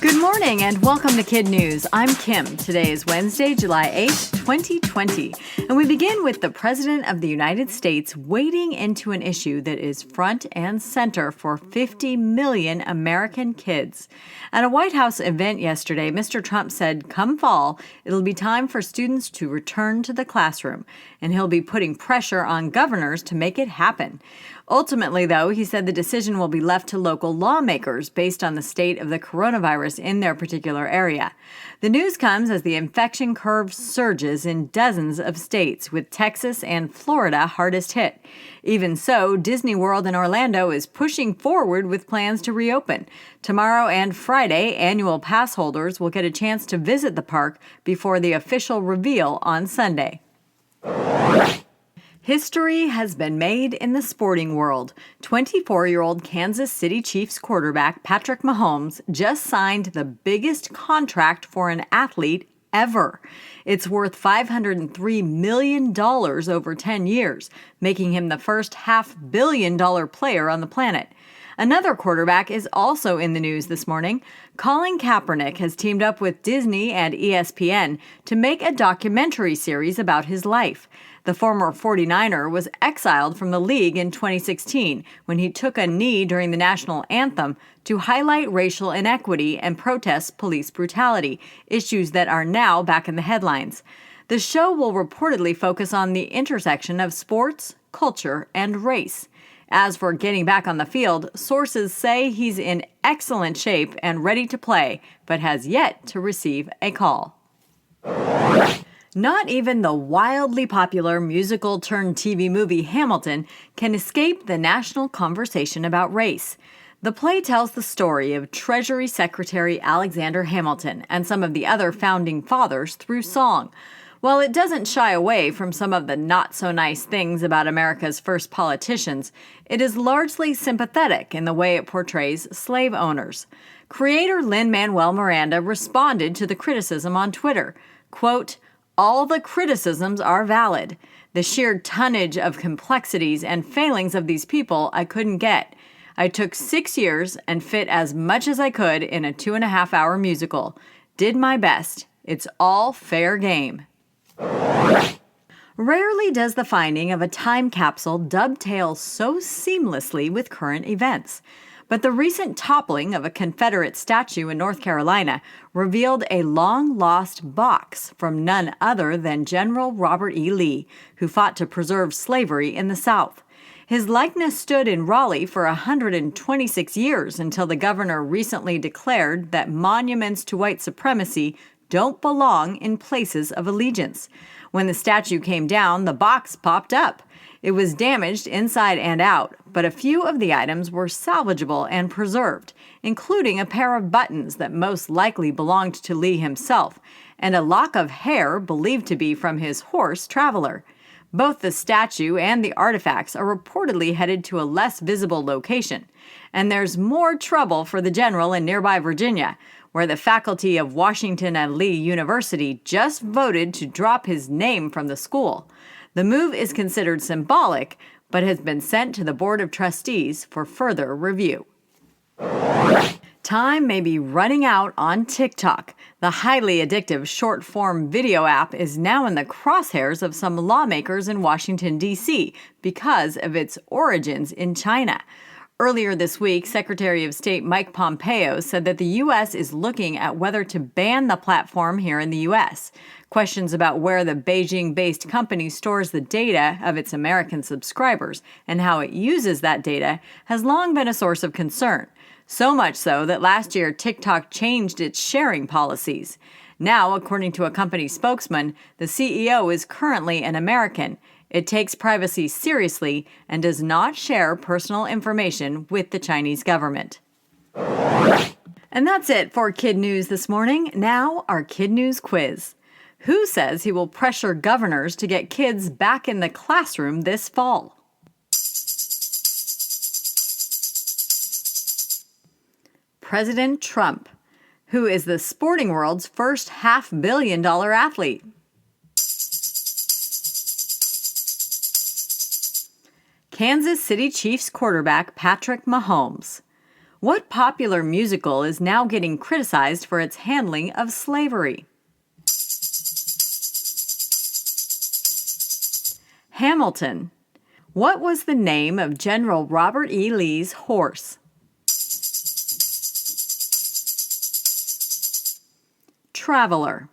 Good morning and welcome to KidNuz. I'm Kim. Today is Wednesday, July 8th, 2020. And we begin with the President of the United States wading into an issue that is front and center for 50 million American kids. At a White House event yesterday, Mr. Trump said come fall, it'll be time for students to return to the classroom, and he'll be putting pressure on governors to make it happen. Ultimately, though, he said the decision will be left to local lawmakers based on the state of the coronavirus in their particular area. The news comes as the infection curve surges in dozens of states, with Texas and Florida hardest hit. Even so, Disney World in Orlando is pushing forward with plans to reopen. Tomorrow and Friday, annual pass holders will get a chance to visit the park before the official reveal on Sunday. History has been made in the sporting world. 24-year-old Kansas City Chiefs quarterback Patrick Mahomes just signed the biggest contract for an athlete ever. It's worth $503 million over 10 years, making him the first $500 million player on the planet. Another quarterback is also in the news this morning. Colin Kaepernick has teamed up with Disney and ESPN to make a documentary series about his life. The former 49er was exiled from the league in 2016 when he took a knee during the national anthem to highlight racial inequity and protest police brutality, issues that are now back in the headlines. The show will reportedly focus on the intersection of sports, culture, and race. As for getting back on the field, sources say he's in excellent shape and ready to play, but has yet to receive a call. Not even the wildly popular musical-turned-TV movie Hamilton can escape the national conversation about race. The play tells the story of Treasury Secretary Alexander Hamilton and some of the other founding fathers through song. While it doesn't shy away from some of the not-so-nice things about America's first politicians, it is largely sympathetic in the way it portrays slave owners. Creator Lin-Manuel Miranda responded to the criticism on Twitter, quote, "All the criticisms are valid. The sheer tonnage of complexities and failings of these people I couldn't get. I took 6 years and fit as much as I could in a 2.5-hour musical. Did my best. It's all fair game." Rarely does the finding of a time capsule dovetail so seamlessly with current events. But the recent toppling of a Confederate statue in North Carolina revealed a long-lost box from none other than General Robert E. Lee, who fought to preserve slavery in the South. His likeness stood in Raleigh for 126 years until the governor recently declared that monuments to white supremacy don't belong in places of allegiance. When the statue came down, the box popped up. It was damaged inside and out, but a few of the items were salvageable and preserved, including a pair of buttons that most likely belonged to Lee himself, and a lock of hair believed to be from his horse, Traveler. Both the statue and the artifacts are reportedly headed to a less visible location. And there's more trouble for the general in nearby Virginia, where the faculty of Washington and Lee University just voted to drop his name from the school. The move is considered symbolic, but has been sent to the Board of Trustees for further review. Time may be running out on TikTok. The highly addictive short-form video app is now in the crosshairs of some lawmakers in Washington, D.C. because of its origins in China. Earlier this week, Secretary of State Mike Pompeo said that the U.S. is looking at whether to ban the platform here in the U.S. Questions about where the Beijing-based company stores the data of its American subscribers and how it uses that data has long been a source of concern. So much so that last year TikTok changed its sharing policies. Now, according to a company spokesman, the CEO is currently an American. It takes privacy seriously and does not share personal information with the Chinese government. And that's it for KidNuz this morning. Now, our KidNuz quiz. Who says he will pressure governors to get kids back in the classroom this fall? President Trump, who is the sporting world's first $500 million athlete. Kansas City Chiefs quarterback Patrick Mahomes. What popular musical is now getting criticized for its handling of slavery? Hamilton. What was the name of General Robert E. Lee's horse? Traveler.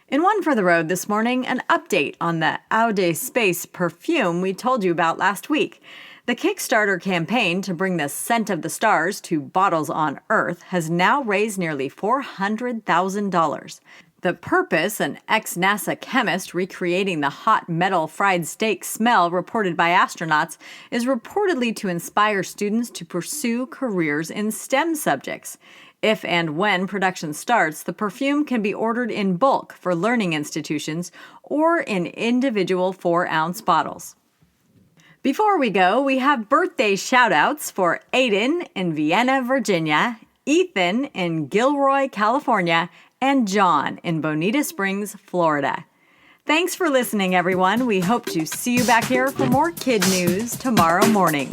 In One for the Road this morning, an update on the Eau de Space perfume we told you about last week. The Kickstarter campaign to bring the scent of the stars to bottles on Earth has now raised nearly $400,000. The purpose, an ex-NASA chemist recreating the hot metal fried steak smell reported by astronauts, is reportedly to inspire students to pursue careers in STEM subjects. If and when production starts, the perfume can be ordered in bulk for learning institutions or in individual 4-ounce bottles. Before we go, we have birthday shout-outs for Aiden in Vienna, Virginia, Ethan in Gilroy, California, and John in Bonita Springs, Florida. Thanks for listening, everyone. We hope to see you back here for more Kid News tomorrow morning.